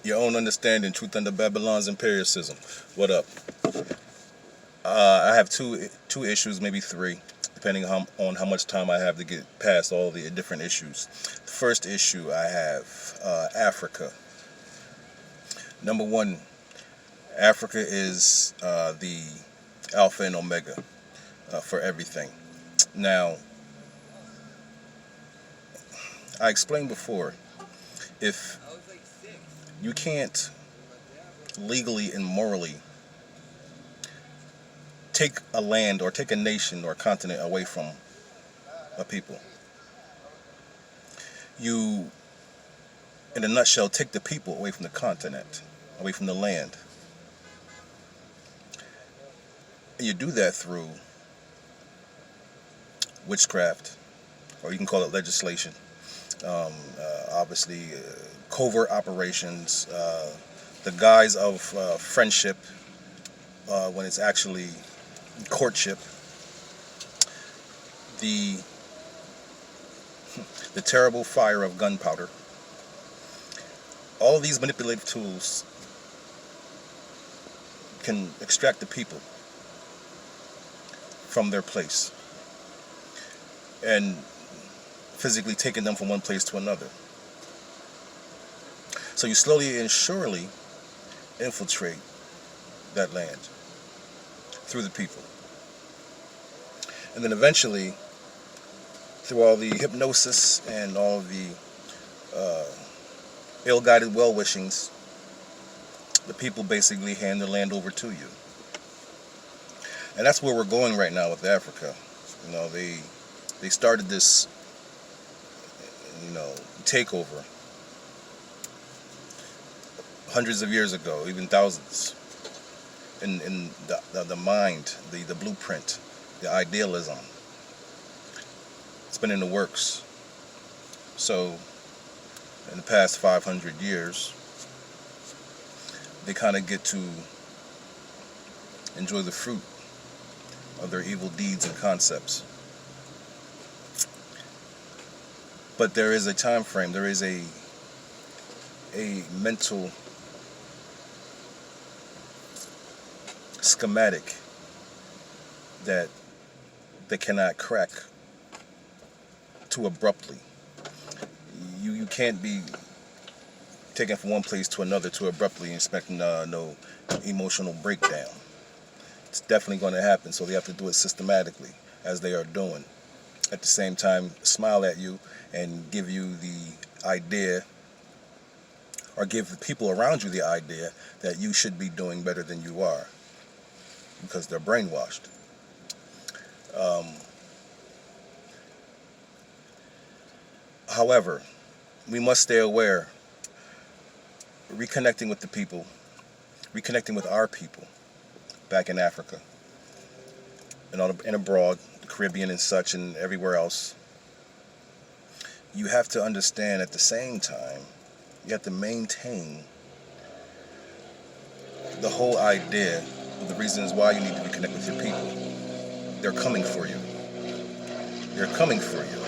Your own understanding, truth under Babylon's empiricism. What up? I have two issues, maybe three, depending on how much time I have to get past all the different issues. The first issue I have Africa. Number one, Africa is the alpha and omega for everything. Now, I explained before, if you can't legally and morally take a land or take a nation or a continent away from a people, you, in a nutshell, take the people away from the continent, away from the land. And you do that through witchcraft, or you can call it legislation. Obviously, covert operations, the guise of friendship when it's actually courtship, the the terrible fire of gunpowder. All of these manipulative tools can extract the people from their place and physically taking them from one place to another. So you slowly and surely infiltrate that land through the people. And then eventually, through all the hypnosis and all the ill-guided well-wishings, the people basically hand the land over to you. And that's where we're going right now with Africa. You know, they started this, takeover hundreds of years ago, even thousands. In the mind, the blueprint, the idealism. It's been in the works. So, in the past 500 years, they kind of get to enjoy the fruit of their evil deeds and concepts. But there is a time frame, there is a mental schematic that they cannot crack too abruptly. You can't be taken from one place to another too abruptly and expecting no emotional breakdown. It's definitely going to happen, so they have to do it systematically, as they are doing. At the same time, smile at you and give you the idea, or give the people around you the idea that you should be doing better than you are, because they're brainwashed. However, we must stay aware, reconnecting with the people, reconnecting with our people back in Africa and abroad, the Caribbean and such, and everywhere else. You have to understand at the same time, you have to maintain the whole idea of the reasons why you need to reconnect with your people. They're coming for you. They're coming for you.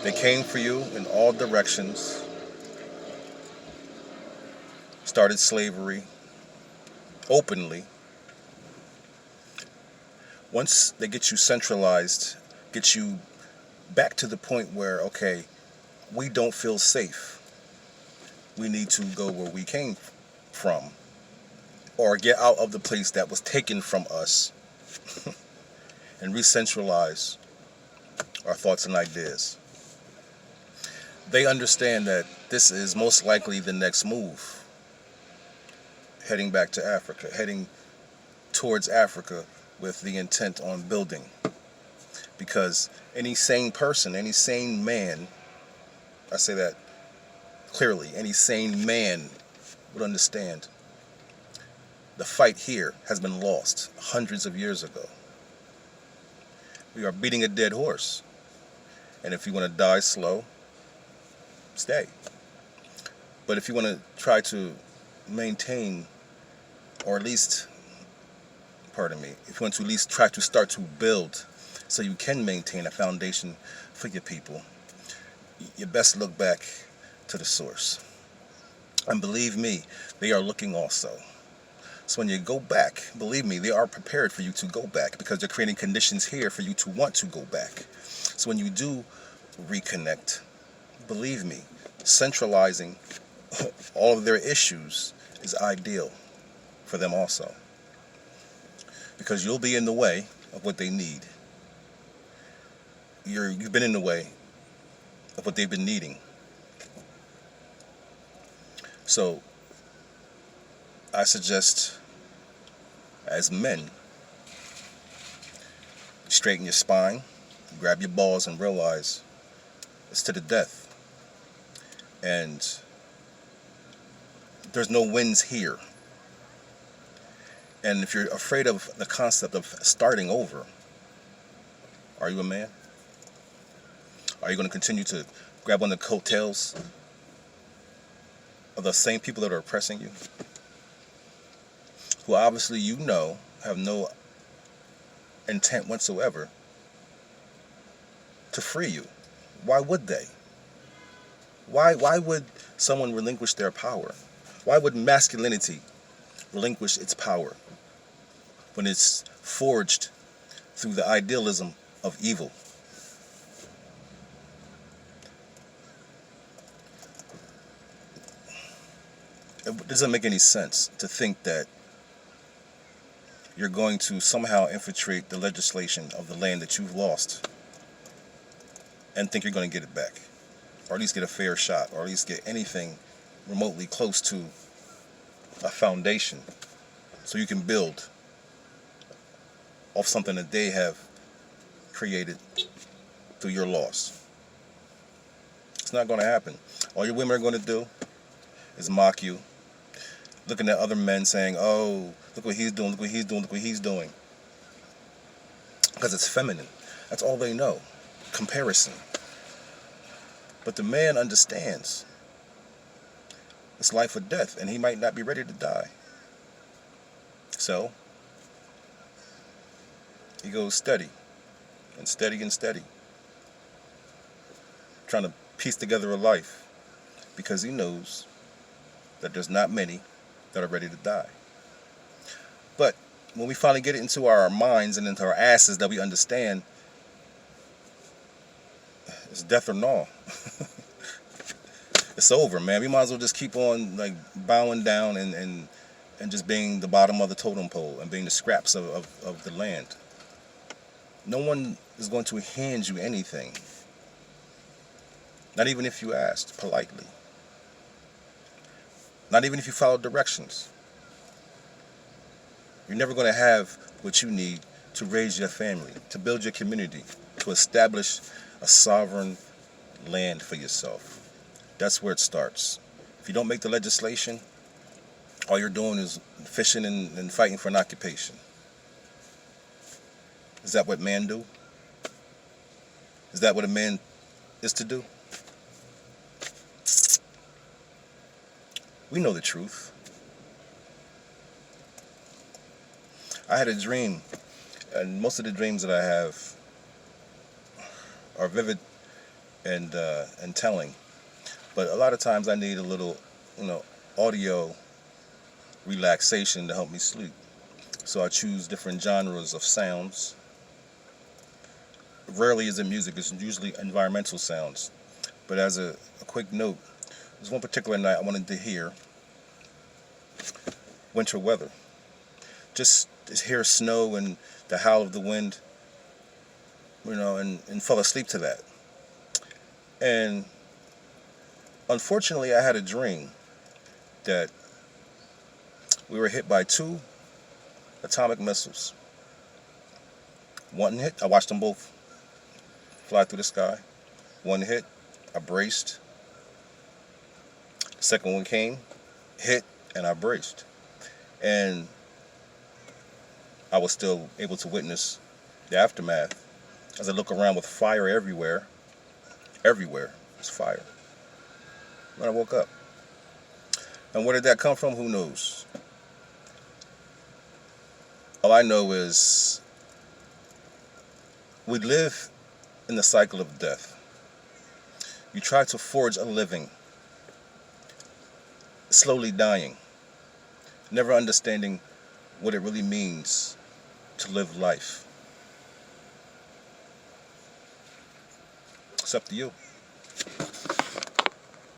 They came for you in all directions. Started slavery openly. Once they get you centralized, get you back to the point where, okay, we don't feel safe. We need to go where we came from, or get out of the place that was taken from us and re-centralize our thoughts and ideas. They understand that this is most likely the next move, heading back to Africa, heading towards Africa with the intent on building. Because any sane person, any sane man, I say that clearly, any sane man would understand the fight here has been lost hundreds of years ago. We are beating a dead horse. And if you want to die slow, stay. But if you want to try to maintain, or at least, if you want to at least try to start to build so you can maintain a foundation for your people, you best look back to the source. And believe me, they are looking also. So when you go back, believe me, they are prepared for you to go back because they're creating conditions here for you to want to go back. So when you do reconnect, believe me, centralizing all of their issues is ideal for them also. Because you'll be in the way of what they need. You've been in the way of what they've been needing. So I suggest, as men, straighten your spine, grab your balls, and realize it's to the death. And there's no wins here. And if you're afraid of the concept of starting over, are you a man? Are you going to continue to grab on the coattails of the same people that are oppressing you? Who obviously you know have no intent whatsoever to free you. Why would they? Why would someone relinquish their power? Why would masculinity relinquish its power when it's forged through the idealism of evil? It doesn't make any sense to think that you're going to somehow infiltrate the legislation of the land that you've lost and think you're going to get it back, or at least get a fair shot, or at least get anything remotely close to a foundation so you can build off something that they have created through your loss. It's not going to happen. All your women are going to do is mock you, looking at other men saying, oh, look what he's doing, look what he's doing, look what he's doing. Because it's feminine. That's all they know. Comparison. But the man understands it's life or death, and he might not be ready to die. So he goes steady and steady and steady, trying to piece together a life because he knows that there's not many that are ready to die. But when we finally get it into our minds and into our asses that we understand, it's death or no. It's over, man. We might as well just keep on like bowing down and just being the bottom of the totem pole and being the scraps of the land. No one is going to hand you anything. Not even if you asked politely. Not even if you followed directions. You're never going to have what you need to raise your family, to build your community, to establish a sovereign land for yourself. That's where it starts. If you don't make the legislation, all you're doing is fishing and fighting for an occupation. Is that what men do? Is that what a man is to do? We know the truth. I had a dream, and most of the dreams that I have are vivid and telling. But a lot of times I need a little, audio relaxation to help me sleep. So I choose different genres of sounds. Rarely is it music, it's usually environmental sounds. But as a quick note, there's one particular night I wanted to hear winter weather. Just hear snow and the howl of the wind, and fell asleep to that. And unfortunately, I had a dream that we were hit by 2 atomic missiles. One hit, I watched them both fly through the sky. One hit, I braced. The second one came, hit, and I braced. And I was still able to witness the aftermath as I look around with fire everywhere. Everywhere, there's fire. When I woke up. And where did that come from? Who knows? All I know is we live in the cycle of death. You try to forge a living slowly dying, never understanding what it really means to live life. It's up to you.